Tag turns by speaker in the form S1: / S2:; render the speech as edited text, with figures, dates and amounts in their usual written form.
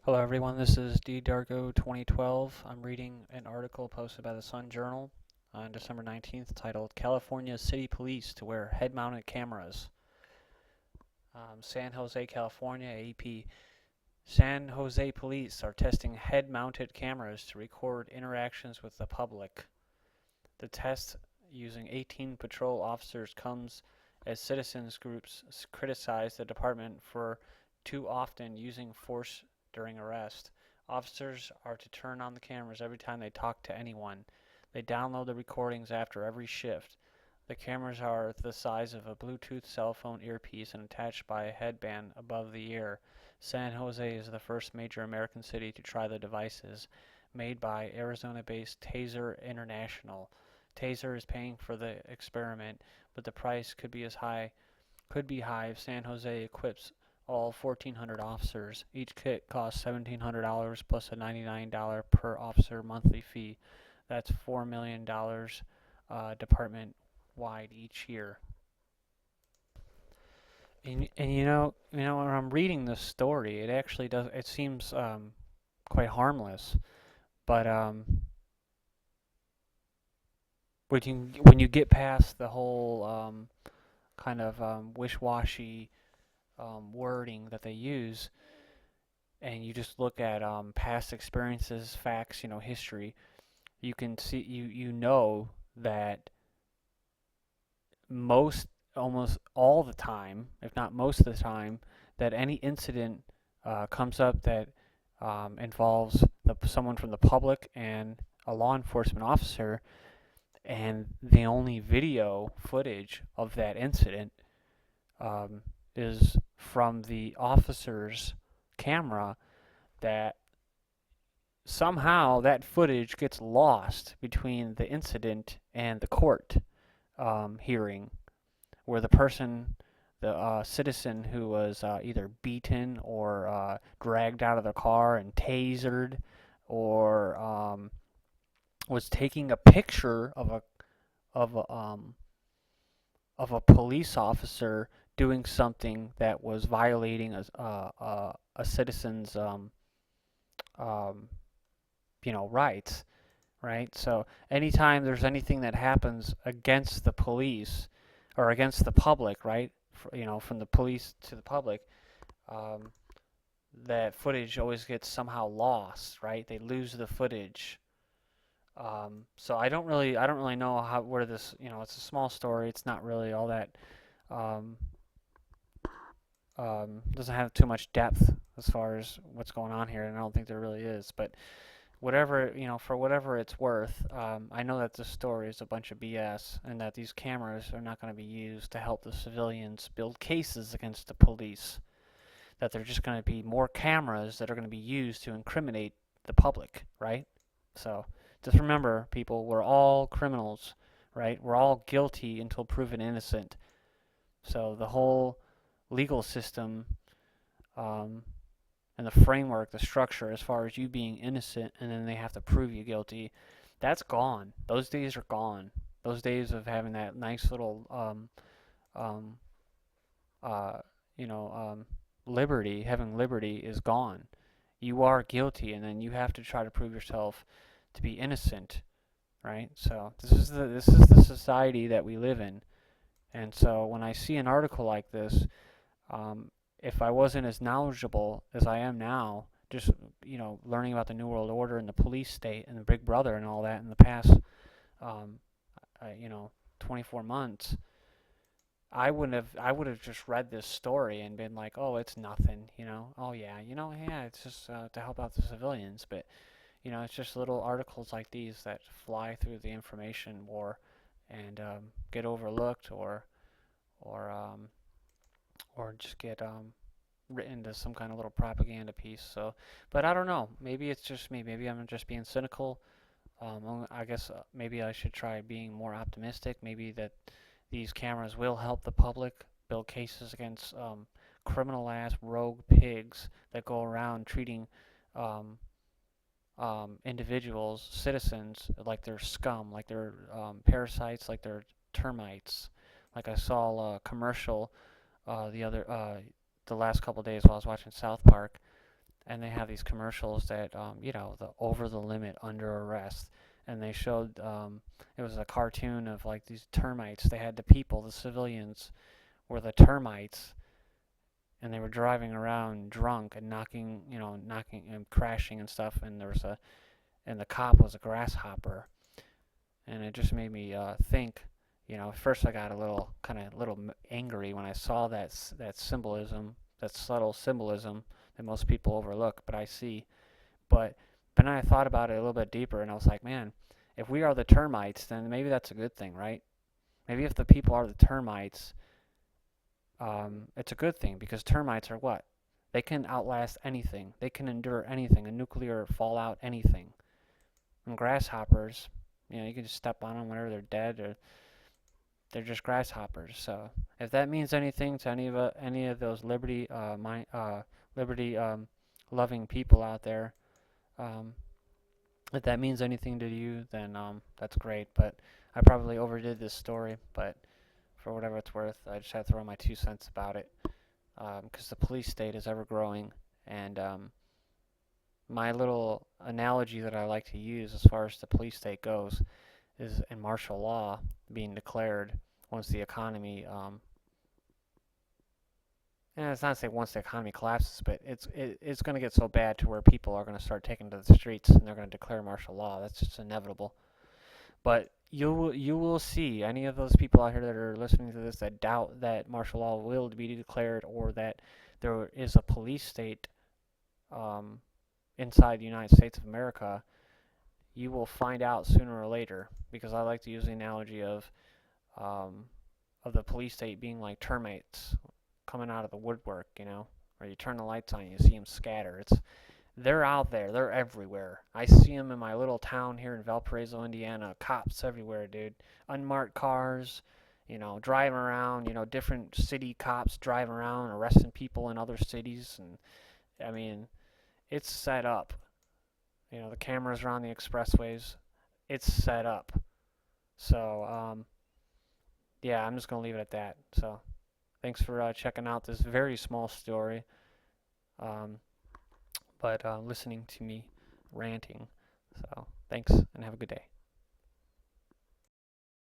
S1: Hello everyone, this is D Dargo 2012. I'm reading an article posted by the Sun Journal on December 19th titled California City Police to Wear Head-Mounted Cameras. San Jose, California, AP. San Jose police are testing head-mounted cameras to record interactions with the public. The test using 18 patrol officers comes as citizens groups criticize the department for too often using force during arrest. Officers are to turn on the cameras every time they talk to anyone. They download the recordings after every shift. The cameras are the size of a Bluetooth cell phone earpiece and attached by a headband above the ear. San Jose is the first major American city to try the devices, made by Arizona-based Taser International. Taser is paying for the experiment, but the price could be high if San Jose equips all 1,400 officers. Each kit costs $1,700 plus a $99 per officer monthly fee. That's $4 million department-wide each year. And when I'm reading this story, it actually does. It seems quite harmless, but when you get past the whole kind of wish-washy wording that they use, and you just look at past experiences, facts, history, you can see you know that almost all the time, if not most of the time, that any incident comes up that involves someone from the public and a law enforcement officer, and the only video footage of that incident is from the officer's camera, that somehow that footage gets lost between the incident and the court hearing, where the citizen who was either beaten or dragged out of the car and tasered, or was taking a picture of a police officer doing something that was violating a citizen's rights, right? So anytime there's anything that happens against the police or against the public, right? From the police to the public, that footage always gets somehow lost, right? They lose the footage. So I don't really know where this, it's a small story. It's not really all that, doesn't have too much depth as far as what's going on here, and I don't think there really is. But whatever, for whatever it's worth, I know that this story is a bunch of BS, and that these cameras are not going to be used to help the civilians build cases against the police. That they're just going to be more cameras that are going to be used to incriminate the public, right? So just remember, people, we're all criminals, right? We're all guilty until proven innocent. So the whole legal system and the framework, the structure, as far as you being innocent and then they have to prove you guilty, that's gone. Those days are gone. Those days of having that nice little having liberty is gone. You are guilty, and then you have to try to prove yourself to be innocent, right? So this is the society that we live in. And so when I see an article like this, if I wasn't as knowledgeable as I am now, just learning about the New World Order and the police state and the Big Brother and all that in the past, 24 months, I would have just read this story and been like, oh, it's nothing, oh yeah, it's just to help out the civilians. But it's just little articles like these that fly through the information war and get overlooked, or just get written into some kind of little propaganda piece. So, but I don't know. Maybe it's just me. Maybe I'm just being cynical. I guess maybe I should try being more optimistic. Maybe that these cameras will help the public build cases against criminal-ass rogue pigs that go around treating individuals, citizens, like they're scum, like they're parasites, like they're termites. Like I saw a commercial the last couple of days while I was watching South Park, and they have these commercials that the over the limit under arrest, and they showed it was a cartoon of like these termites. They had the civilians were the termites, and they were driving around drunk and knocking and crashing and stuff, and the cop was a grasshopper, and it just made me think. At first I got a little angry when I saw that symbolism, that subtle symbolism that most people overlook, but I see. But then I thought about it a little bit deeper, and I was like, man, if we are the termites, then maybe that's a good thing, right? Maybe if the people are the termites, it's a good thing, because termites are what? They can outlast anything. They can endure anything, a nuclear fallout, anything. And grasshoppers, you can just step on them whenever they're dead, or they're just grasshoppers. So if that means anything to any of those liberty loving people out there, if that means anything to you, then that's great. But I probably overdid this story, but for whatever it's worth, I just had to throw my 2 cents about it, because the police state is ever growing, and my little analogy that I like to use as far as the police state goes is in martial law being declared once the economy, and it's not to say once the economy collapses, but it's going to get so bad to where people are going to start taking to the streets and they're going to declare martial law. That's just inevitable. But you will see any of those people out here that are listening to this that doubt that martial law will be declared, or that there is a police state inside the United States of America. You will find out sooner or later, because I like to use the analogy of the police state being like termites coming out of the woodwork, or you turn the lights on and you see them scatter. They're out there. They're everywhere. I see them in my little town here in Valparaiso, Indiana. Cops everywhere, dude. Unmarked cars, driving around, different city cops driving around, arresting people in other cities. And, I mean, it's set up. The cameras are on the expressways. It's set up. So, yeah, I'm just going to leave it at that. So, thanks for checking out this very small story. But listening to me ranting. So, thanks, and have a good day.